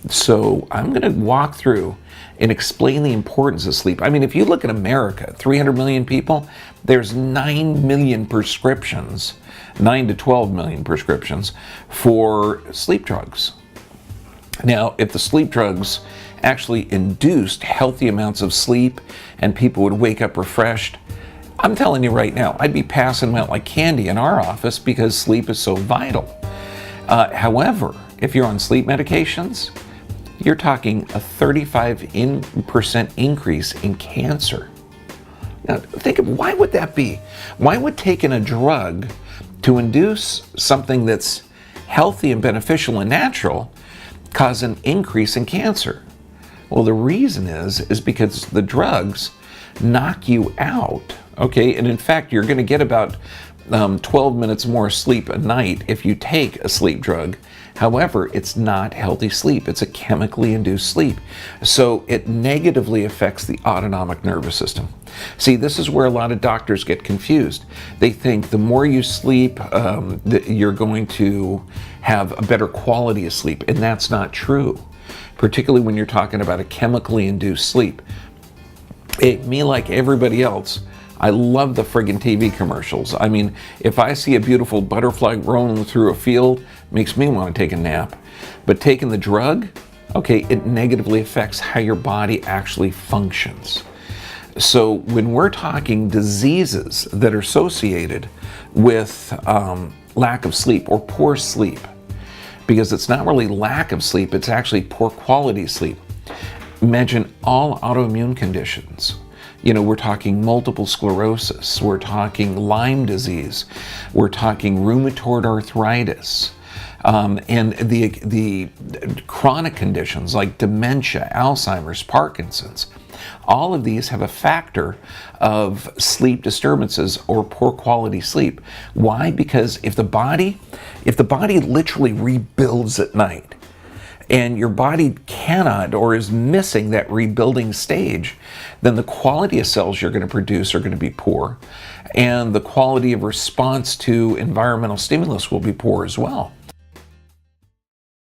So I'm going to walk through and explain the importance of sleep. I mean, if you look at America, 300 million people, there's 9 million prescriptions, 9 to 12 million prescriptions for sleep drugs. Now, if the sleep drugs actually induced healthy amounts of sleep and people would wake up refreshed, I'm telling you right now, I'd be passing them out like candy in our office because sleep is so vital. However, if you're on sleep medications, you're talking a 35% increase in cancer. Now, think of why would that be? Why would taking a drug to induce something that's healthy and beneficial and natural cause an increase in cancer? Well, the reason is because the drugs knock you out, okay? And in fact, you're going to get about 12 minutes more sleep a night if you take a sleep drug. However, it's not healthy sleep. It's a chemically induced sleep. So it negatively affects the autonomic nervous system. See, this is where a lot of doctors get confused. They think the more you sleep, you're going to have a better quality of sleep, and that's not true, particularly when you're talking about a chemically induced sleep. Me, like everybody else, I love the friggin' TV commercials. I mean, if I see a beautiful butterfly rolling through a field, it makes me want to take a nap. But taking the drug, okay, it negatively affects how your body actually functions. So when we're talking diseases that are associated with lack of sleep or poor sleep, because it's not really lack of sleep, it's actually poor quality sleep. Imagine all autoimmune conditions. You know, we're talking multiple sclerosis, we're talking Lyme disease, we're talking rheumatoid arthritis, and the chronic conditions like dementia, Alzheimer's, Parkinson's. All of these have a factor of sleep disturbances or poor quality sleep. Why? Because if the body literally rebuilds at night, and your body cannot or is missing that rebuilding stage, then the quality of cells you're going to produce are going to be poor, and the quality of response to environmental stimulus will be poor as well.